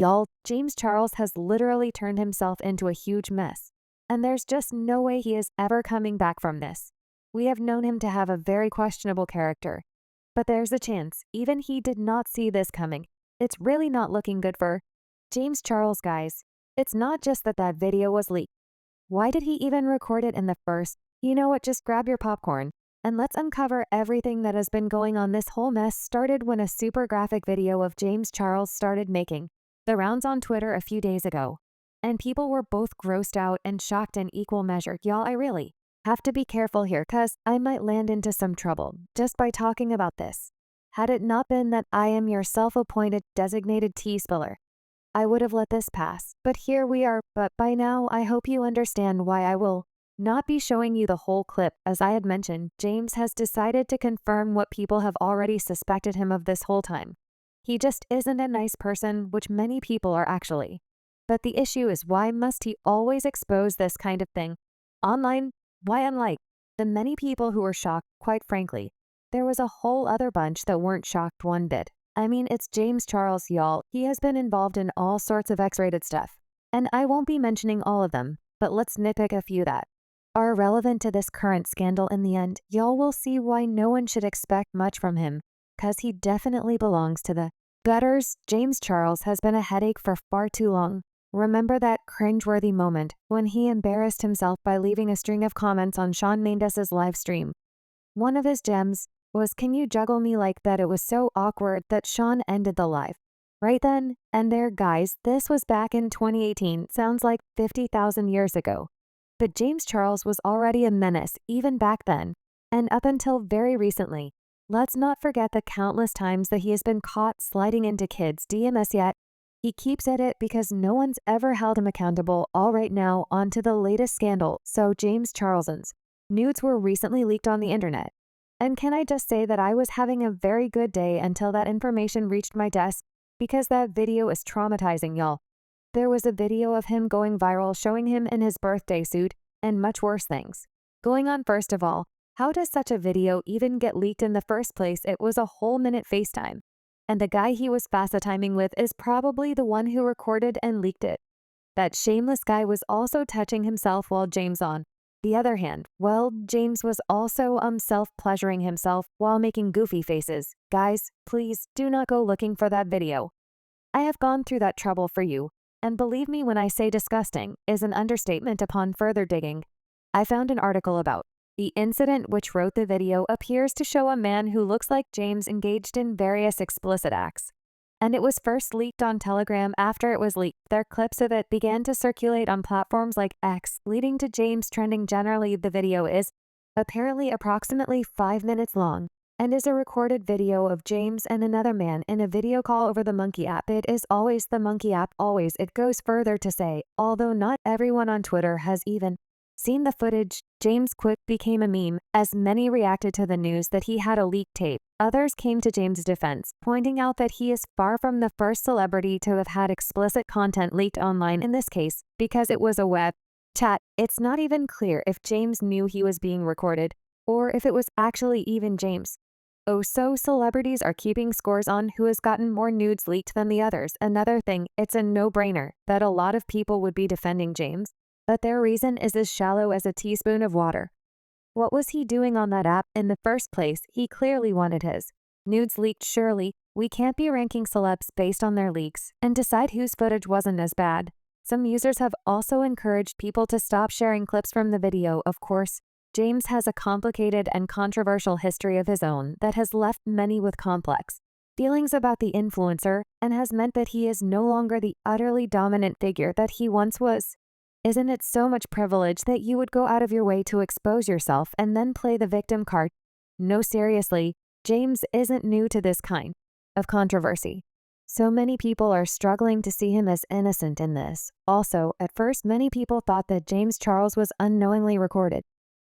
Y'all, James Charles has literally turned himself into a huge mess. And there's just no way he is ever coming back from this. We have known him to have a very questionable character. But there's a chance, even he did not see this coming. It's really not looking good for James Charles, guys. It's not just that that video was leaked. Why did he even record it in the first? You know what, just grab your popcorn and let's uncover everything that has been going on. This whole mess started when a super graphic video of James Charles started making the rounds on Twitter a few days ago. And people were both grossed out and shocked in equal measure. Y'all, I really have to be careful here cause I might land into some trouble just by talking about this. Had it not been that I am your self-appointed designated tea spiller, I would have let this pass, but here we are. But by now, I hope you understand why I will not be showing you the whole clip. As I had mentioned, James has decided to confirm what people have already suspected him of this whole time. He just isn't a nice person, which many people are actually. But the issue is, why must he always expose this kind of thing online? Why, unlike the many people who were shocked, quite frankly, there was a whole other bunch that weren't shocked one bit. I mean, it's James Charles, y'all. He has been involved in all sorts of X-rated stuff. And I won't be mentioning all of them, but let's nitpick a few that are relevant to this current scandal. In the end, y'all will see why no one should expect much from him, cause he definitely belongs to the gutters. James Charles has been a headache for far too long. Remember that cringeworthy moment when he embarrassed himself by leaving a string of comments on Shawn Mendes' live stream? One of his gems was, "Can you juggle me like that?" It was so awkward that Shawn ended the live right then and there. Guys, this was back in 2018. Sounds like 50,000 years ago. But James Charles was already a menace even back then, and up until very recently. Let's not forget the countless times that he has been caught sliding into kids' DMs, yet he keeps at it because no one's ever held him accountable. All right, now on to the latest scandal. So James Charles's nudes were recently leaked on the internet. And can I just say that I was having a very good day until that information reached my desk, because that video is traumatizing, y'all. There was a video of him going viral showing him in his birthday suit and much worse things going on. First of all, how does such a video even get leaked in the first place? It was a whole minute FaceTime. And the guy he was FaceTiming with is probably the one who recorded and leaked it. That shameless guy was also touching himself while James on the other hand, well, James was also self-pleasuring himself while making goofy faces. Guys, please do not go looking for that video. I have gone through that trouble for you, and believe me when I say disgusting is an understatement. Upon further digging, I found an article about the incident which wrote the video appears to show a man who looks like James engaged in various explicit acts. And it was first leaked on Telegram. After it was leaked, their clips of it began to circulate on platforms like X, leading to James trending generally. The video is apparently approximately 5 minutes long and is a recorded video of James and another man in a video call over the Monkey app. It is always the Monkey app, always. It goes further to say, although not everyone on Twitter has even seen the footage, James quick became a meme as many reacted to the news that he had a leaked tape. Others came to James' defense, pointing out that he is far from the first celebrity to have had explicit content leaked online. In this case, because it was a web chat, it's not even clear if James knew he was being recorded or if it was actually even James. Oh, so celebrities are keeping scores on who has gotten more nudes leaked than the others. Another thing, it's a no-brainer that a lot of people would be defending James, but their reason is as shallow as a teaspoon of water. What was he doing on that app in the first place? He clearly wanted his nudes leaked. Surely, we can't be ranking celebs based on their leaks and decide whose footage wasn't as bad. Some users have also encouraged people to stop sharing clips from the video. Of course, James has a complicated and controversial history of his own that has left many with complex feelings about the influencer and has meant that he is no longer the utterly dominant figure that he once was. Isn't it so much privilege that you would go out of your way to expose yourself and then play the victim card? No, seriously, James isn't new to this kind of controversy. So many people are struggling to see him as innocent in this. Also, at first many people thought that James Charles was unknowingly recorded.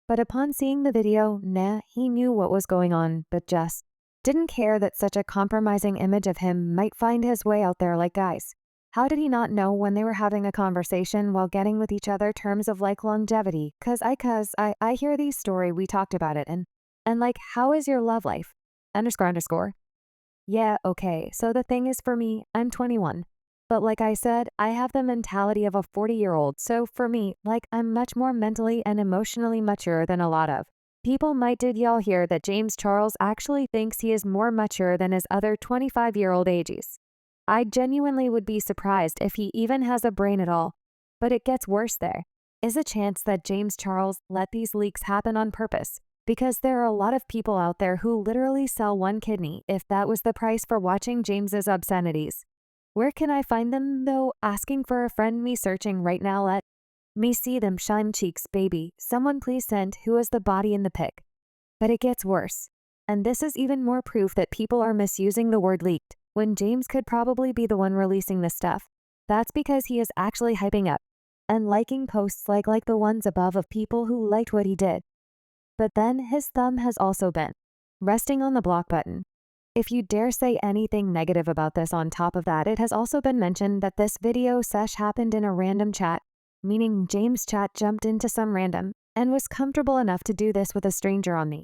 But upon seeing the video, he knew what was going on, but just didn't care that such a compromising image of him might find his way out there. Like, guys, how did he not know when they were having a conversation while getting with each other terms of like longevity? Cause I hear these story, we talked about it, and like, how is your love life? __. Yeah, okay, so the thing is, for me, I'm 21. But like I said, I have the mentality of a 40-year-old, so for me, I'm much more mentally and emotionally mature than a lot of people might. Did y'all hear that James Charles actually thinks he is more mature than his other 25-year-old ages? I genuinely would be surprised if he even has a brain at all. But it gets worse. There is a chance that James Charles let these leaks happen on purpose, because there are a lot of people out there who literally sell one kidney if that was the price for watching James's obscenities. Where can I find them, though? Asking for a friend. Me searching right now. Let me see them shine cheeks, baby. Someone please send who is the body in the pic. But it gets worse. And this is even more proof that people are misusing the word leaked, when James could probably be the one releasing this stuff. That's because he is actually hyping up and liking posts like the ones above of people who liked what he did. But then his thumb has also been resting on the block button. If you dare say anything negative about this. On top of that, it has also been mentioned that this video sesh happened in a random chat, meaning James' chat jumped into some random and was comfortable enough to do this with a stranger on the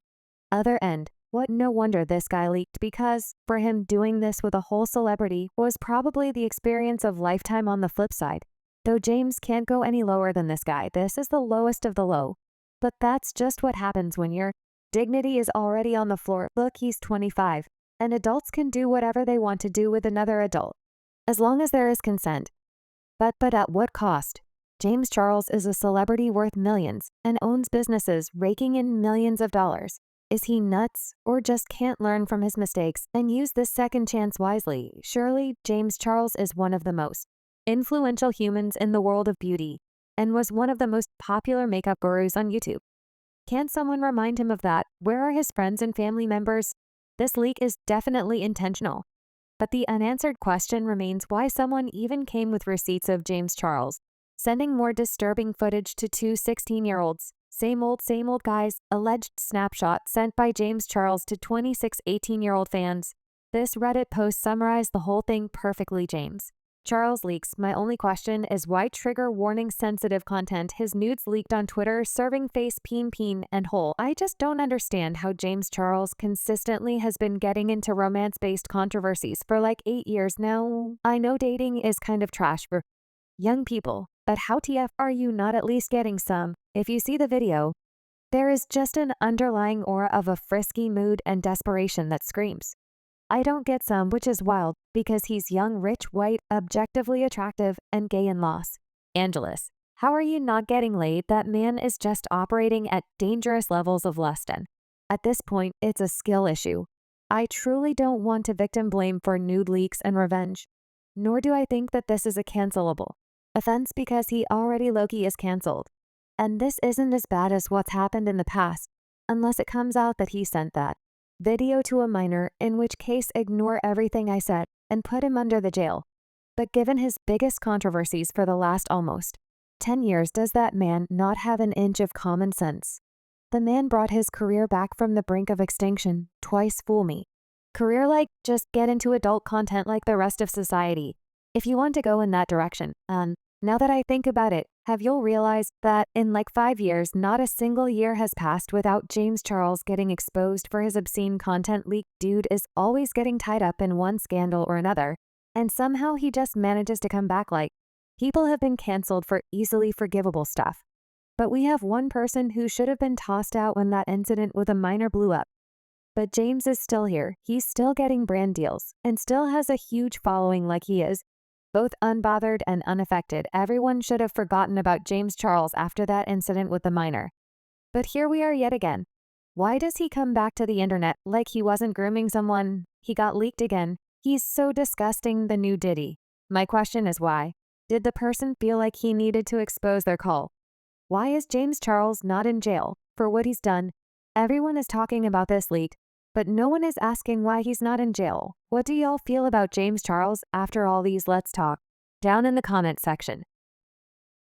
other end. What? No wonder this guy leaked, because for him, doing this with a whole celebrity was probably the experience of lifetime. On the flip side, though, James can't go any lower than this guy. This is the lowest of the low. But that's just what happens when your dignity is already on the floor. Look, he's 25, and adults can do whatever they want to do with another adult, as long as there is consent. But at what cost? James Charles is a celebrity worth millions and owns businesses raking in millions of dollars. Is he nuts, or just can't learn from his mistakes and use this second chance wisely? Surely James Charles is one of the most influential humans in the world of beauty and was one of the most popular makeup gurus on YouTube. Can't someone remind him of that? Where are his friends and family members? This leak is definitely intentional. But the unanswered question remains why someone even came with receipts of James Charles sending more disturbing footage to two 16-year-olds. Same old guys. Alleged snapshot sent by James Charles to 26 18-year-old fans. This Reddit post summarized the whole thing perfectly. James Charles leaks. My only question is why trigger warning sensitive content. His nudes leaked on Twitter, serving face peen and hole. I just don't understand how James Charles consistently has been getting into romance-based controversies for 8 years now. I know dating is kind of trash for young people, but how TF are you not at least getting some? If you see the video, there is just an underlying aura of a frisky mood and desperation that screams, I don't get some, which is wild, because he's young, rich, white, objectively attractive, and gay in Los Angeles. How are you not getting laid? That man is just operating at dangerous levels of lust, and at this point, it's a skill issue. I truly don't want to victim blame for nude leaks and revenge, nor do I think that this is a cancelable offense, because he already low-key is canceled. And this isn't as bad as what's happened in the past, unless it comes out that he sent that video to a minor, in which case ignore everything I said and put him under the jail. But given his biggest controversies for the last almost 10 years, does that man not have an inch of common sense? The man brought his career back from the brink of extinction twice. Fool me. Career just get into adult content like the rest of society, if you want to go in that direction. Now that I think about it, have you realized that in 5 years, not a single year has passed without James Charles getting exposed for his obscene content leak? Dude is always getting tied up in one scandal or another, and somehow he just manages to come back. People have been canceled for easily forgivable stuff, but we have one person who should have been tossed out when that incident with a minor blew up. But James is still here. He's still getting brand deals and still has a huge following. He is both unbothered and unaffected. Everyone should have forgotten about James Charles after that incident with the minor. But here we are yet again. Why does he come back to the internet like he wasn't grooming someone? He got leaked again. He's so disgusting. The new Diddy. My question is why? Did the person feel like he needed to expose their call? Why is James Charles not in jail for what he's done? Everyone is talking about this leak, but no one is asking why he's not in jail. What do y'all feel about James Charles after all these? Let's talk down in the comment section.